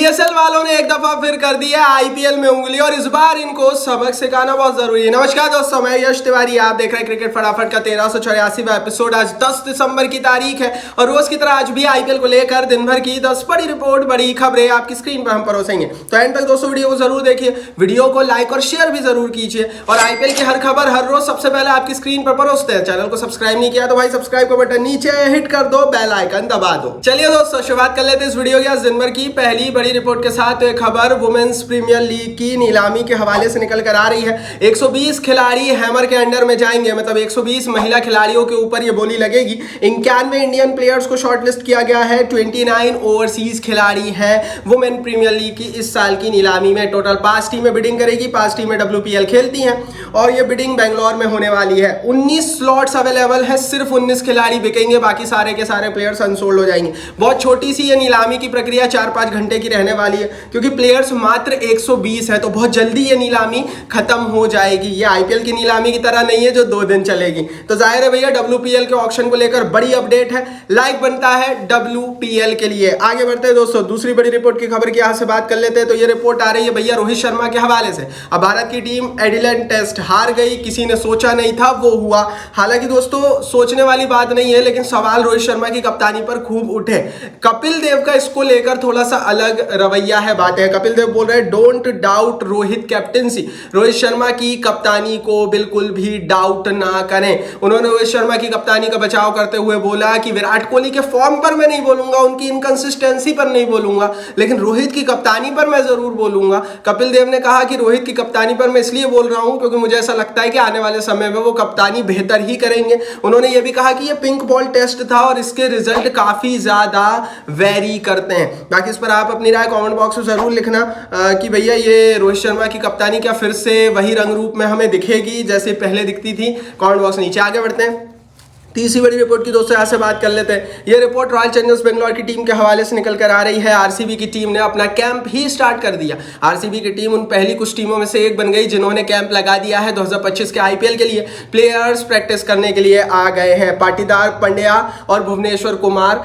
PSL वालों ने एक दफा फिर कर दिया आईपीएल में उंगली और इस बार इनको सबक सिखाना बहुत जरूरी है। नमस्कार दोस्तों, मैं यश तिवारी, आप देख रहे हैं क्रिकेट फटाफट का 1384वां एपिसोड। आज 10 दिसंबर की तारीख है और रोज की तरह आज भी आईपीएल को लेकर दिन भर की 10 बड़ी रिपोर्ट, बड़ी खबरें आपकी स्क्रीन पर हम परोसेंगे। तो एंड तक दोस्तों वीडियो को जरूर देखिए, वीडियो को लाइक और शेयर भी जरूर कीजिए और आईपीएल की हर खबर हर रोज सबसे पहले आपकी स्क्रीन पर परोसते हैं। चैनल को सब्सक्राइब नहीं किया तो भाई सब्सक्राइब का बटन नीचे हिट कर दो, बेल आइकन दबा दो। चलिए दोस्तों शुरुआत कर लेते हैं इस वीडियो की आज दिन भर की पहली बड़ी रिपोर्ट के साथ। एक खबर वुमेन्स प्रीमियर लीग की नीलामी के हवाले से निकल कर आ रही है। 120 खिलाड़ी हैमर के अंडर में जाएंगे, मतलब 120 महिला खिलाड़ियों के ऊपर ये बोली लगेगी। 91 इंडियन प्लेयर्स को शॉर्टलिस्ट किया गया है। 29 ओवरसीज खिलाड़ी हैं वुमेन प्रीमियर लीग की इस साल की नीलामी में। टोटल 5 टीमें बिडिंग करेगी, 5 टीमें WPL खेलती हैं और ये बिडिंग बेंगलोर में होने वाली है। 19 स्लॉट्स अवेलेबल है, सिर्फ 19 खिलाड़ी बिकेंगे, बाकी सारे के सारे प्लेयर्स अनसोल्ड हो जाएंगे। बहुत छोटी सी ये नीलामी की प्रक्रिया 4-5 घंटे की रहने वाली है क्योंकि प्लेयर्स मात्र 120 है, तो बहुत जल्दी ये नीलामी खत्म हो जाएगी। ये आईपीएल की नीलामी की तरह नहीं है जो 2 दिन चलेगी। तो जाहिर है भैया WPL के ऑक्शन को लेकर बड़ी अपडेट है, लाइक बनता है WPL के लिए। आगे बढ़ते हैं दोस्तों, दूसरी बड़ी रिपोर्ट की खबर की यहां से बात कर लेते हैं। तो ये रिपोर्ट आ रही है भैया रोहित शर्मा के हवाले से। अब भारत की टीम एडिलेड टेस्ट हार गई, किसी ने सोचा नहीं था वो हुआ। हालांकि दोस्तों सोचने वाली बात नहीं है, लेकिन सवाल रोहित शर्मा की कप्तानी पर खूब उठे। कपिल देव का इसको लेकर थोड़ा सा अलग रवैया है, बात है। कपिल देव बोल रहे हैं don't doubt Rohit captaincy, Rohit Sharma की कप्तानी को बिल्कुल भी डाउट ना करें। उन्होंने रोहित शर्मा की कप्तानी का बचाव करते हुए बोला कि विराट कोहली के फॉर्म पर मैं नहीं बोलूंगा, उनकी इनकंसिस्टेंसी पर नहीं बोलूंगा, लेकिन रोहित की कप्तानी पर मैं जरूर बोलूंगा। कपिल देव ने कहा कि रोहित की कप्तानी पर मैं इसलिए बोल रहा हूं क्योंकि मुझे ऐसा लगता है कि आने वाले समय में वो कप्तानी बेहतर ही करेंगे। उन्होंने ये भी कहा कि ये पिंक बॉल टेस्ट था और इसके रिजल्ट काफी ज्यादा वेरी करते हैं। बाकी इस पर आप अपनी राय कमेंट बॉक्स में जरूर लिखना कि भैया ये रोहित शर्मा की कप्तानी क्या फिर से वही रंग रूप में हमें दिखेगी जैसे पहले दिखती थी। कमेंट बॉक्स नीचे। आगे बढ़ते हैं, तीसरी बड़ी रिपोर्ट की दोस्तों यहाँ से बात कर लेते हैं। ये रिपोर्ट रॉयल चैलेंजर्स बेंगलोर की टीम के हवाले से निकल कर आ रही है। आरसीबी की टीम ने अपना कैंप ही स्टार्ट कर दिया। आरसीबी की टीम उन पहली कुछ टीमों में से एक बन गई जिन्होंने कैंप लगा दिया है 2025 के आईपीएल के लिए। प्लेयर्स प्रैक्टिस करने के लिए आ गए हैं। पाटीदार पंड्या और भुवनेश्वर कुमार,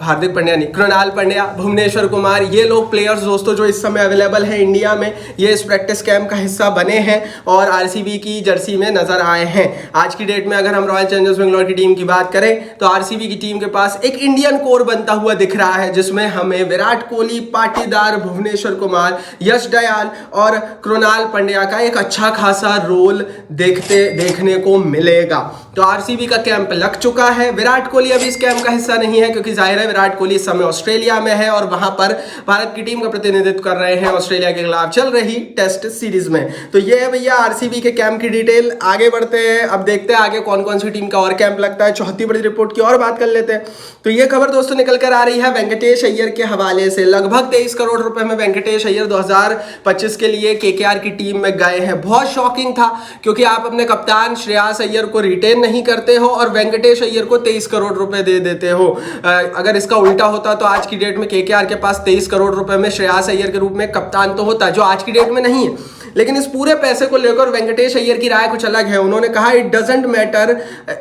हार्दिक पंड्या नहीं, कृणाल पंड्या, भुवनेश्वर कुमार, ये लोग प्लेयर्स दोस्तों जो इस समय अवेलेबल है इंडिया में, ये इस प्रैक्टिस कैंप का हिस्सा बने हैं और आरसीबी की जर्सी में नजर आए हैं। आज की डेट में अगर हम रॉयल चैलेंजर्स बेंगलोर की टीम की बात करें तो आरसीबी की टीम के पास एक इंडियन कोर बनता हुआ दिख रहा है जिसमें हमें विराट कोहली, पाटीदार, भुवनेश्वर कुमार, यश दयाल और कृणाल पंड्या का एक अच्छा खासा रोल देखने को मिलेगा। तो आरसीबी का कैंप लग चुका है। विराट कोहली अभी इस कैंप का हिस्सा नहीं है क्योंकि जाहिर है विराट कोहली इस समय ऑस्ट्रेलिया में है और वहां पर भारत की टीम का प्रतिनिधित्व कर रहे हैं ऑस्ट्रेलिया के खिलाफ चल रही टेस्ट सीरीज में। तो ये है भैया आरसीबी के कैंप की डिटेल। आगे बढ़ते हैं, अब देखते हैं आगे कौन कौन सी टीम का और कैंप लगता है। चौथी बड़ी रिपोर्ट की और बात कर लेते हैं। तो ये खबर दोस्तों निकल कर आ रही है वेंकटेश अय्यर के हवाले से। लगभग 23 करोड़ रुपए में वेंकटेश अय्यर 2025 के लिए केकेआर की टीम में गए हैं। बहुत शॉकिंग था क्योंकि आप अपने कप्तान श्रेयस अय्यर को रिटेन नहीं करते हो और वेंकटेश अय्यर को 23 करोड़ रुपए दे देते हो। अगर इसका उल्टा होता तो आज की डेट में केकेआर के पास 23 करोड़ रुपए में श्रेयस अय्यर के रूप में कप्तान तो होता, जो आज की डेट में नहीं है। लेकिन इस पूरे पैसे को लेकर वेंकटेश अय्यर की राय कुछ अलग है। उन्होंने कहा it doesn't matter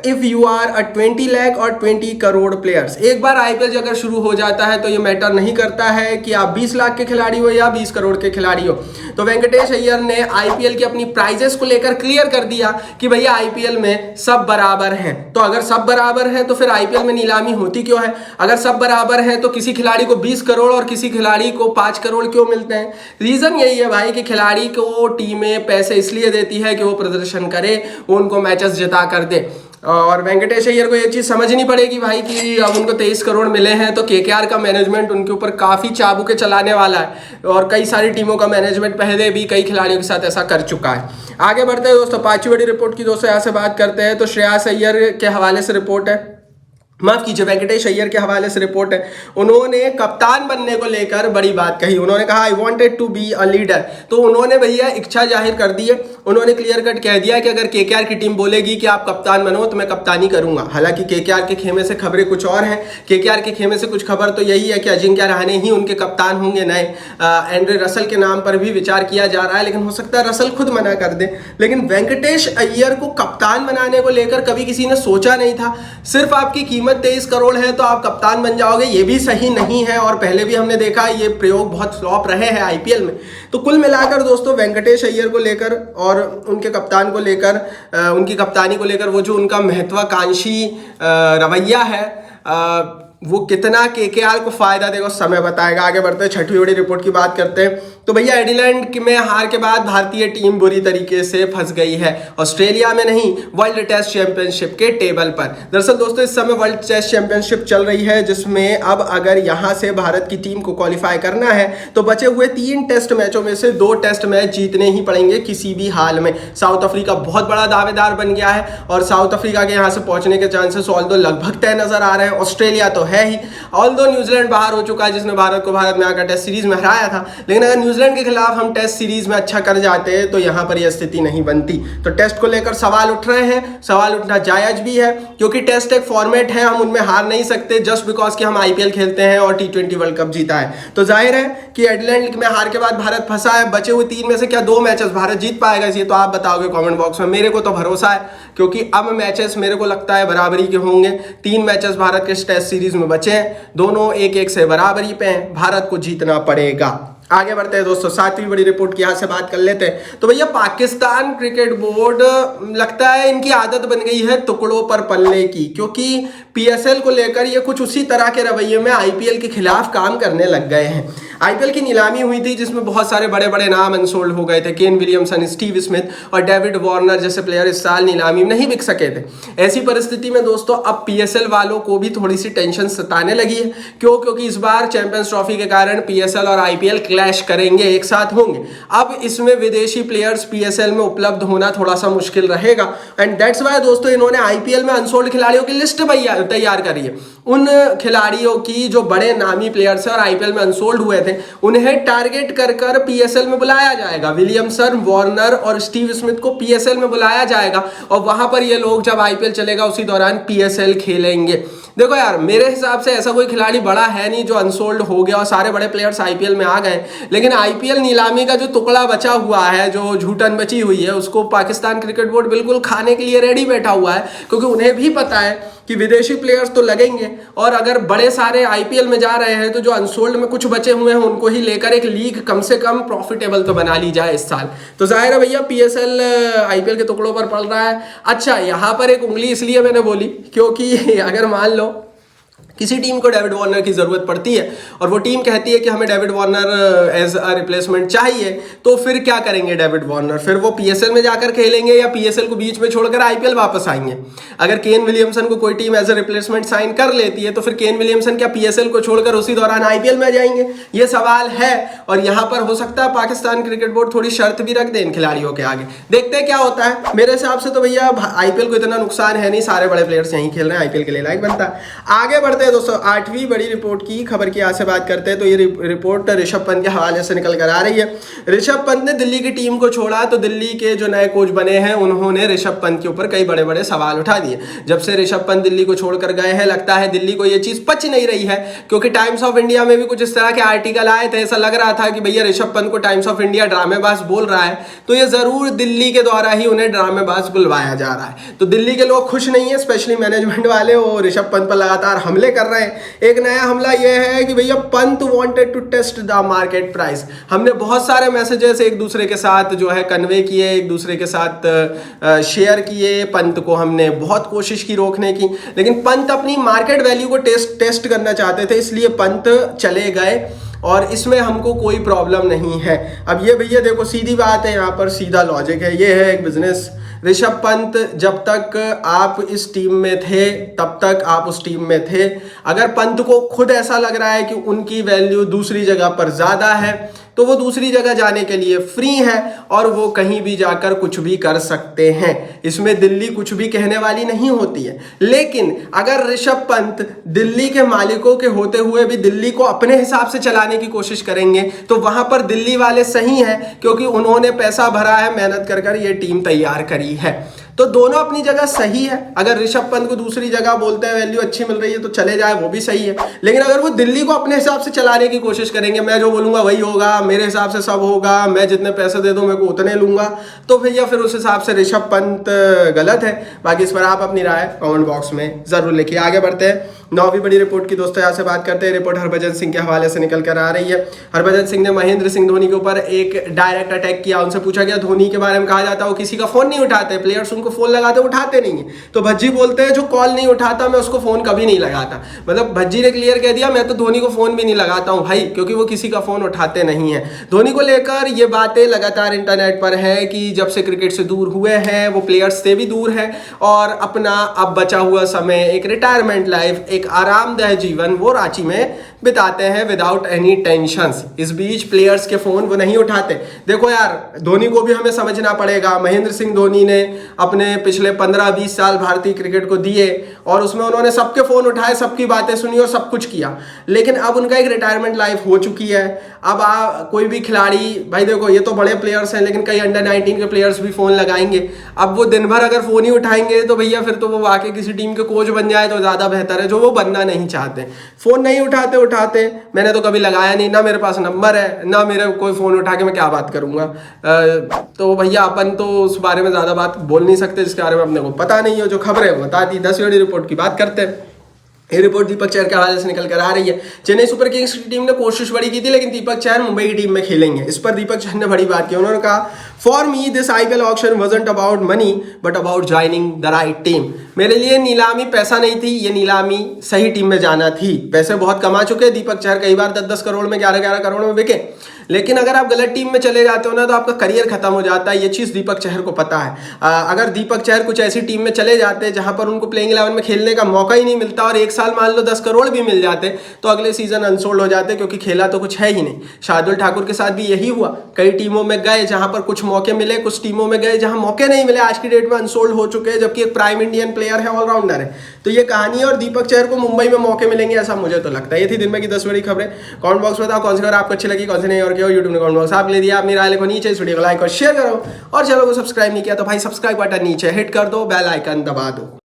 if you are a 20 lakh और 20 करोड़ प्लेयर्स। एक बार आईपीएल अगर शुरू हो जाता है तो ये मैटर नहीं करता है कि आप 20 लाख के खिलाड़ी हो या 20 करोड़ के खिलाड़ी हो। तो वेंकटेश अय्यर ने आईपीएल की अपनी प्राइजेस को लेकर क्लियर कर दिया कि भैया आईपीएल में सब बराबर हैं। तो अगर सब बराबर हैं तो फिर आईपीएल में नीलामी होती क्यों है? अगर सब बराबर हैं तो किसी खिलाड़ी को 20 करोड़ और किसी खिलाड़ी को 5 करोड़ क्यों मिलते हैं? रीजन यही है भाई कि खिलाड़ी को टीमें पैसे इसलिए देती है कि वो प्रदर्शन करे, उनको मैचेस जिता कर दे। और वेंकटेश अय्यर को ये चीज समझनी पड़ेगी भाई कि अब उनको 23 करोड़ मिले हैं तो केकेआर का मैनेजमेंट उनके ऊपर काफी चाबुके चलाने वाला है और कई सारी टीमों का मैनेजमेंट पहले भी कई खिलाड़ियों के साथ ऐसा कर चुका है। आगे बढ़ते हैं दोस्तों, 5वीं बड़ी रिपोर्ट की दोस्तों यहाँ से बात करते हैं। तो श्रेयस अय्यर के हवाले से रिपोर्ट है, माफ कीजिए वेंकटेश अय्यर के हवाले से रिपोर्ट है। उन्होंने कप्तान बनने को लेकर बड़ी बात कही। उन्होंने कहा I wanted to be a leader. तो उन्होंने भैया इच्छा जाहिर कर दी है। उन्होंने क्लियर कट कह दिया कि अगर केकेआर की टीम बोलेगी कि आप कप्तान बनो तो मैं कप्तानी करूंगा। हालांकि केकेआर के खेमे से खबरें कुछ और हैं। केकेआर के खेमे से कुछ खबर तो यही है कि अजिंक्य रहाणे ही उनके कप्तान होंगे नए। एंड्रे रसल के नाम पर भी विचार किया जा रहा है, लेकिन हो सकता है रसल खुद मना कर दे। लेकिन वेंकटेश अय्यर को कप्तान बनाने को लेकर कभी किसी ने सोचा नहीं था। सिर्फ आपकी कीमत 23 करोड़ है तो आप कप्तान बन जाओगे, ये भी सही नहीं है। और पहले भी हमने देखा ये प्रयोग बहुत फ्लॉप रहे हैं आईपीएल में। तो कुल मिलाकर दोस्तों वेंकटेश अय्यर को लेकर और उनके कप्तान को लेकर, उनकी कप्तानी को लेकर वो जो उनका महत्वाकांक्षी रवैया है वो कितना केकेआर को फायदा देगा समय बताएगा। आगे बढ़ते हैं, छठी बड़ी रिपोर्ट की बात करते हैं। तो भैया एडिलेड में हार के बाद भारतीय टीम बुरी तरीके से फंस गई है, ऑस्ट्रेलिया में नहीं वर्ल्ड टेस्ट चैंपियनशिप के टेबल पर। दरअसल दोस्तों इस समय वर्ल्ड टेस्ट चैंपियनशिप चल रही है, जिसमें अब अगर यहां से भारत की टीम को क्वालिफाई करना है तो बचे हुए 3 टेस्ट मैचों में से 2 टेस्ट मैच जीतने ही पड़ेंगे किसी भी हाल में। साउथ अफ्रीका बहुत बड़ा दावेदार बन गया है और साउथ अफ्रीका के यहां से पहुंचने के चांसेस ऑल्दो लगभग तय नजर आ रहे हैं। ऑस्ट्रेलिया तो है ही, ऑल्दो न्यूजीलैंड बाहर हो चुका है जिसने भारत में आकर टेस्ट सीरीज में हराया था। लेकिन अगर न्यूजीलैंड के खिलाफ हम टेस्ट सीरीज में अच्छा कर जाते तो यहां पर यह स्थिति नहीं बनती। तो टेस्ट को लेकर सवाल उठ रहे हैं, सवाल उठना जायज भी है क्योंकि टेस्ट एक फॉर्मेट है, हम उनमें हार नहीं सकते जस्ट बिकॉज कि हम आईपीएल खेलते हैं और T20 वर्ल्ड कप जीता है। तो जाहिर है कि एडिलेड में हार के बाद भारत फंसा है। बचे हुए 3 में से क्या 2 मैचेस भारत जीत पाएगा, ये तो आप बताओगे कमेंट बॉक्स में। मेरे को तो भरोसा है क्योंकि अब मैचेस मेरे को लगता है बराबरी के होंगे। 3 मैचेस भारत के टेस्ट सीरीज में बचे हैं, दोनों 1-1 से बराबरी पे हैं, भारत को जीतना पड़ेगा। आगे बढ़ते हैं दोस्तों, 7वीं बड़ी रिपोर्ट की यहां से बात कर लेते हैं। तो भैया पाकिस्तान क्रिकेट बोर्ड लगता है इनकी आदत बन गई है टुकड़ों पर पलने की, क्योंकि पीएसएल को लेकर ये कुछ उसी तरह के रवैये में आईपीएल के खिलाफ काम करने लग गए हैं। आईपीएल की नीलामी हुई थी जिसमें बहुत सारे बड़े बड़े नाम अनसोल्ड हो गए थे। केन विलियमसन, स्टीव स्मिथ और डेविड वार्नर जैसे प्लेयर इस साल नीलामी में नहीं बिक सके थे। ऐसी परिस्थिति में दोस्तों अब पीएसएल वालों को भी थोड़ी सी टेंशन सताने लगी है। क्यों? क्योंकि इस बार चैंपियंस ट्रॉफी के कारण पीएसएल और आईपीएल क्लैश करेंगे, एक साथ होंगे। अब इसमें विदेशी प्लेयर्स पीएसएल में उपलब्ध होना थोड़ा सा मुश्किल रहेगा एंड दैट्स वाई दोस्तों इन्होंने आईपीएल में अनसोल्ड खिलाड़ियों की लिस्ट तैयार करी है। उन खिलाड़ियों की जो बड़े नामी प्लेयर्स हैं और आईपीएल में अनसोल्ड हुए थे उन्हें टारगेट कर पीएसएल में बुलाया जाएगा। विलियमसन, वार्नर और स्टीव स्मिथ को पीएसएल में बुलाया जाएगा और वहां पर ये लोग जब आईपीएल चलेगा उसी दौरान पीएसएल खेलेंगे। देखो यार, मेरे हिसाब से ऐसा कोई खिलाड़ी बड़ा है नहीं जो अनसोल्ड हो गया और सारे बड़े प्लेयर्स आईपीएल में आ गए। लेकिन आईपीएल नीलामी का जो टुकड़ा बचा हुआ है, जो झूठन बची हुई है, उसको पाकिस्तान क्रिकेट बोर्ड बिल्कुल खाने के लिए रेडी बैठा हुआ है, क्योंकि उन्हें भी पता है कि विदेशी प्लेयर्स तो लगेंगे और अगर बड़े सारे आईपीएल में जा रहे हैं तो जो अनसोल्ड में कुछ बचे हुए हैं उनको ही लेकर एक लीग कम से कम प्रॉफिटेबल तो बना ली जाए इस साल। तो जाहिर है भैया पीएसएल आईपीएल के टुकड़ों पर पड़ रहा है। अच्छा, यहाँ पर एक उंगली इसलिए मैंने बोली क्योंकि अगर मान लो किसी टीम को डेविड वार्नर की जरूरत पड़ती है और वो टीम कहती है कि हमें David Warner as a replacement चाहिए, तो फिर क्या करेंगे डेविड वार्नर? फिर वो पीएसएल में जाकर खेलेंगे या पीएसएल को बीच में छोड़कर आईपीएल वापस आएंगे? अगर केन विलियमसन को कोई team as a replacement sign कर लेती है तो फिर केन विलियमसन क्या पीएसएल को छोड़कर उसी दौरान आईपीएल में जाएंगे? ये सवाल है और यहाँ पर हो सकता है पाकिस्तान क्रिकेट बोर्ड थोड़ी शर्त भी रख दे इन खिलाड़ियों के आगे। देखते हैं क्या होता है। मेरे हिसाब से तो भैया आईपीएल को इतना नुकसान है नहीं, सारे बड़े प्लेयर्स यहीं खेल रहे हैं, आईपीएल के लिए लायक बनता है। आगे बढ़ते दोस्तों, 8वीं बड़ी रिपोर्ट की खबर की यहाँ से बात करते हैं। तो ये रिपोर्ट ऋषभ पंत के हवाले से निकल कर आ रही है। ऋषभ पंत ने दिल्ली की टीम को छोड़ा तो दिल्ली के जो नए कोच बने हैं उन्होंने ऋषभ पंत के ऊपर कई बड़े बड़े सवाल उठा दिए। जब से ऋषभ पंत दिल्ली को छोड़कर गए हैं लगता है दिल्ली को ये चीज पच नहीं रही है, क्योंकि टाइम्स ऑफ इंडिया में भी कुछ इस तरह के आर्टिकल आए थे। ऐसा लग रहा था कि भैया ऋषभ पंत को टाइम्स ऑफ इंडिया ड्रामेबाज बोल रहा है तो ये जरूर दिल्ली के द्वारा ही उन्हें ड्रामेबाज बुलवाया जा रहा है। तो दिल्ली के लोग खुश नहीं है, स्पेशली मैनेजमेंट वाले, वो ऋषभ पंत पर लगातार हमले कर रहे हैं। एक नया हमला यह है कि भैया Pant wanted to test the market price. हमने बहुत सारे मैसेजेस एक दूसरे के साथ जो है कन्वे किए, एक दूसरे के साथ शेयर किए। पंत को हमने बहुत कोशिश की रोकने की, लेकिन पंत अपनी मार्केट वैल्यू को टेस्ट करना चाहते थे, इसलिए पंत चले गए और इसमें हमको कोई प्रॉब्लम नहीं है। अब ये भैया देखो सीधी बात है, यहाँ पर सीधा लॉजिक है, ये है एक बिजनेस। ऋषभ पंत जब तक आप इस टीम में थे तब तक आप उस टीम में थे। अगर पंत को खुद ऐसा लग रहा है कि उनकी वैल्यू दूसरी जगह पर ज़्यादा है तो वो दूसरी जगह जाने के लिए फ्री है और वो कहीं भी जाकर कुछ भी कर सकते हैं। इसमें दिल्ली कुछ भी कहने वाली नहीं होती है। लेकिन अगर ऋषभ पंत दिल्ली के मालिकों के होते हुए भी दिल्ली को अपने हिसाब से चलाने की कोशिश करेंगे तो वहां पर दिल्ली वाले सही हैं, क्योंकि उन्होंने पैसा भरा है, मेहनत कर ये टीम तैयार करी है। तो दोनों अपनी जगह सही है। अगर ऋषभ पंत को दूसरी जगह बोलते हैं वैल्यू अच्छी मिल रही है तो चले जाए, वो भी सही है। लेकिन अगर वो दिल्ली को अपने हिसाब से चलाने की कोशिश करेंगे, मैं जो बोलूंगा वही होगा, मेरे हिसाब से सब होगा, मैं जितने पैसे दे दूं मेरे को उतने लूंगा, तो भैया फिर उस हिसाब से ऋषभ पंत गलत है। बाकी इस पर आप अपनी राय कमेंट बॉक्स में जरूर लिखिए। आगे बढ़ते हैं 9वीं बड़ी रिपोर्ट की दोस्तों, यहाँ से बात करते हैं। रिपोर्ट हरभजन सिंह के हवाले से निकल कर आ रही है। हरभजन सिंह ने महेंद्र सिंह धोनी के ऊपर एक डायरेक्ट अटैक किया। उनसे पूछा गया धोनी के बारे में, कहा जाता है वो किसी का फोन नहीं उठाते, प्लेयर्स उनको फोन लगाते उठाते नहीं है। तो भज्जी बोलते हैं जो कॉल नहीं उठाता मैं उसको फोन कभी नहीं लगाता। मतलब भज्जी ने क्लियर कह दिया मैं तो धोनी को फोन भी नहीं लगाता हूं भाई, क्योंकि वो किसी का फोन उठाते नहीं है। धोनी को लेकर ये बातें लगातार इंटरनेट पर है कि जब से क्रिकेट से दूर हुए हैं वो प्लेयर्स से भी दूर है और अपना अब बचा हुआ समय, एक रिटायरमेंट लाइफ, एक आरामदायक जीवन वो रांची में बिताते हैं विदाउट एनी टेंशंस। इस बीच प्लेयर्स के फोन वो नहीं उठाते। देखो यार, धोनी को भी हमें समझना पड़ेगा। महेंद्र सिंह धोनी ने अपने पिछले 15-20 साल भारतीय क्रिकेट को दिए और उसमें उन्होंने सबके फोन उठाए, सबकी बातें सुनी और सब कुछ किया। लेकिन अब उनका एक रिटायरमेंट लाइफ हो चुकी है। अब कोई भी खिलाड़ी, भाई देखो ये तो बड़े प्लेयर्स हैं लेकिन कई अंडर 19 के प्लेयर्स भी फोन लगाएंगे। अब वो दिन भर अगर फोन ही उठाएंगे तो भैया फिर तो वो वाकई किसी टीम के कोच बन जाए तो ज्यादा बेहतर है, जो वो बनना नहीं चाहते। फोन नहीं उठाते, मैंने तो कभी लगाया नहीं, ना मेरे पास नंबर है, ना मेरे कोई फोन उठा के मैं क्या बात करूंगा। तो भैया अपन तो उस बारे में ज्यादा बात बोल नहीं सकते जिसके बारे में अपने को पता नहीं हो। जो खबरें बता दी। 10वीं बड़ी रिपोर्ट की बात करते हैं। ये रिपोर्ट दीपक चहर के हवाले से निकल कर आ रही है। चेन्नई सुपर किंग्स की टीम ने कोशिश बड़ी की थी लेकिन दीपक चहर मुंबई की टीम में खेलेंगे। इस पर दीपक चहर ने बड़ी बात की। उन्होंने कहा for me this IPL auction wasn't about money but about joining the right team. मेरे लिए नीलामी पैसा नहीं थी, ये नीलामी सही टीम में जाना थी। पैसे बहुत कमा चुके दीपक चहर, कई बार 10-10 करोड़ में, 11-11 करोड़ में बिके। लेकिन अगर आप गलत टीम में चले जाते हो ना तो आपका करियर खत्म हो जाता है। ये चीज़ दीपक चहर को पता है। अगर दीपक चहर कुछ ऐसी टीम में चले जाते जहां पर उनको प्लेइंग 11 में खेलने का मौका ही नहीं मिलता और एक साल मान लो 10 करोड़ भी मिल जाते तो अगले सीजन अनसोल्ड हो जाते, क्योंकि खेला तो कुछ है ही नहीं। शार्दुल ठाकुर के साथ भी यही हुआ। कई टीमों में गए जहां पर कुछ मौके मिले, कुछ टीमों में गए जहां मौके नहीं मिले, आज की डेट में अनसोल्ड हो चुके हैं, जबकि एक प्राइम इंडियन प्लेयर है, ऑलराउंडर है। तो ये कहानी है और दीपक चहर को मुंबई में मौके मिलेंगे ऐसा मुझे तो लगता है। ये थी दिन में की 10 बड़ी खबरें। कमेंट बॉक्स में बताओ कौन सी खबर आपको अच्छी लगी, कौन सी नहीं, और क्या यूट्यूब ने कमेंट बॉक्स आप ले दिया। अपनी राय लिखो नीचे, इस वीडियो को लाइक और शेयर करो और चैनल को सब्सक्राइब नहीं किया तो भाई सब्सक्राइब बटन नीचे हिट कर दो, बेल आइकन दबा दो।